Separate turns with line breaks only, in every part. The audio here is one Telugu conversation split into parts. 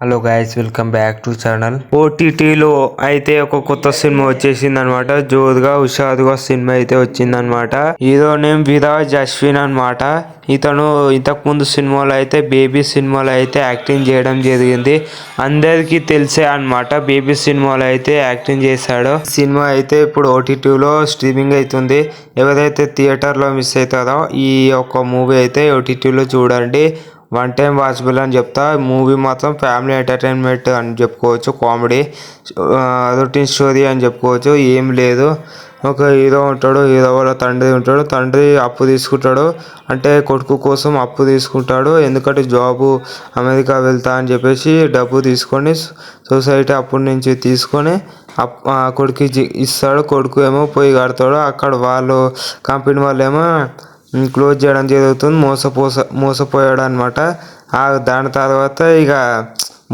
Hello guys, welcome back to channel. ఓటీటీలో అయితే ఒక కొత్త సినిమా వచ్చేసింది అనమాట. జోరుగా హుషారుగా సినిమా అయితే వచ్చిందనమాట. హీరో నేమ్ విరాజ్ అశ్విన్ అనమాట. ఇతను ఇంతకు ముందు సినిమాలో అయితే బేబీ సినిమాలో అయితే యాక్టింగ్ చేయడం జరిగింది. అందరికి తెలిసే అనమాట. బేబీ సినిమాలో అయితే యాక్టింగ్ చేశాడు. సినిమా అయితే ఇప్పుడు ఓటీటీలో స్ట్రీమింగ్ అవుతుంది. ఎవరైతే థియేటర్లో మిస్ అవుతారో ఈ యొక్క మూవీ అయితే ఓటీటీలో చూడండి. వన్ టైం వాచబుల్ అని చెప్తా. మూవీ మాత్రం ఫ్యామిలీ ఎంటర్టైన్మెంట్ అని చెప్పుకోవచ్చు. కామెడీ రొటీన్ స్టోరీ అని చెప్పుకోవచ్చు. ఏం లేదు, ఒక హీరో ఉంటాడు. హీరో వాళ్ళ తండ్రి ఉంటాడు. తండ్రి అప్పు తీసుకుంటాడు, అంటే కొడుకు కోసం అప్పు తీసుకుంటాడు. ఎందుకంటే జాబు అమెరికా వెళ్తా అని చెప్పేసి డబ్బు తీసుకొని సొసైటీ అప్పు నుంచి తీసుకొని కొడుకు ఇస్తాడు. కొడుకు ఏమో పోయి కడతాడు. అక్కడ వాళ్ళు కంపెనీ వాళ్ళు ఏమో క్లోజ్ చేయడం జరుగుతుంది. మోసపోయాడు అనమాట. దాని తర్వాత ఇక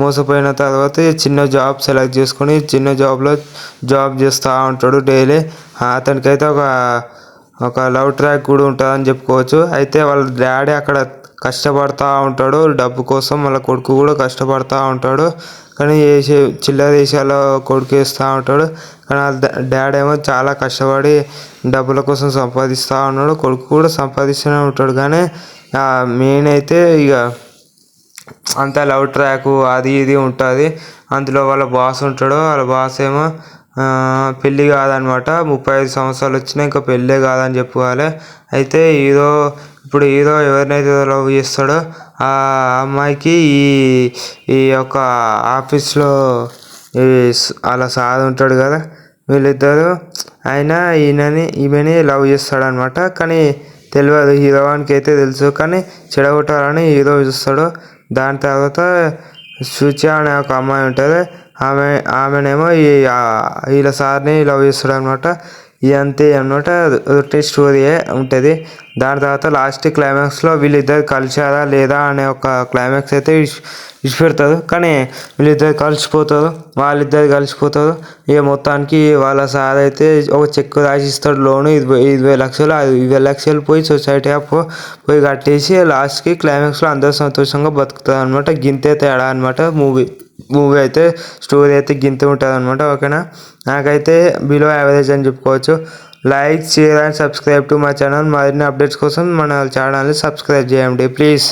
మోసపోయిన తర్వాత చిన్న జాబ్ సెలెక్ట్ చేసుకొని చిన్న జాబ్లో జాబ్ చేస్తూ ఉంటాడు డైలీ. అతనికైతే ఒక లవ్ ట్రాక్ కూడా ఉంటుందని చెప్పుకోవచ్చు. అయితే వాళ్ళ డాడీ అక్కడ కష్టపడుతూ ఉంటాడు డబ్బు కోసం. వాళ్ళ కొడుకు కూడా కష్టపడుతూ ఉంటాడు. కానీ చిల్లర దేశాల్లో కొడుకు వేస్తూ ఉంటాడు. కానీ డాడీ ఏమో చాలా కష్టపడి డబ్బుల కోసం సంపాదిస్తూ ఉన్నాడు. కొడుకు కూడా సంపాదిస్తూనే ఉంటాడు. కానీ మెయిన్ అయితే ఇక అంత లవ్ ట్రాక్ అది ఇది ఉంటుంది. అందులో వాళ్ళ బాస్ ఉంటాడు. వాళ్ళ బాస్ ఏమో పెళ్ళి కాదనమాట. 35 సంవత్సరాలు వచ్చినా ఇంకా పెళ్ళే కాదని చెప్పుకోవాలి. అయితే ఇప్పుడు హీరో ఎవరినైతే లవ్ చేస్తాడో ఆ అమ్మాయికి ఈ యొక్క ఆఫీస్లో అలా సార్ ఉంటాడు కదా, వీళ్ళిద్దరు ఈమెని లవ్ చేస్తాడనమాట. కానీ తెలియదు, హీరోవానికి అయితే తెలుసు. కానీ చెడగొట్టాలని హీరో చూస్తాడు. దాని తర్వాత సుచి అనే ఒక అమ్మాయి ఉంటుంది. ఆమెనేమో వీళ్ళ సార్ని లవ్ చేస్తాడు అనమాట. ఇదంతే అనమాట. రొటీన్ స్టోరీయే ఉంటుంది. దాని తర్వాత లాస్ట్ క్లైమాక్స్లో వీళ్ళిద్దరు కలిసారా లేదా అనే ఒక క్లైమాక్స్ అయితే ఇచ్చిపెడతారు. కానీ వీళ్ళిద్దరు వాళ్ళిద్దరు కలిసిపోతారు. ఇక మొత్తానికి వాళ్ళ సార్ అయితే ఒక చెక్ రాసిస్తాడు. లోను 20 లక్షలు. 20 లక్షలు పోయి సొసైటీ పోయి కట్టేసి లాస్ట్కి క్లైమాక్స్లో అందరూ సంతోషంగా బతుకుతారు అనమాట. గింతే తేడా అనమాట. మూవీ అయితే స్టోరీ అయితే గింతే ఉంటుంది అనమాట. ఓకేనా, నాకైతే బిలో యావరేజ్ అని చెప్పుకోవచ్చు. Like, share and subscribe to my channel. మరిన్ని అప్డేట్స్ కోసం మన ఛానల్ని సబ్స్క్రైబ్ చేయండి ప్లీజ్.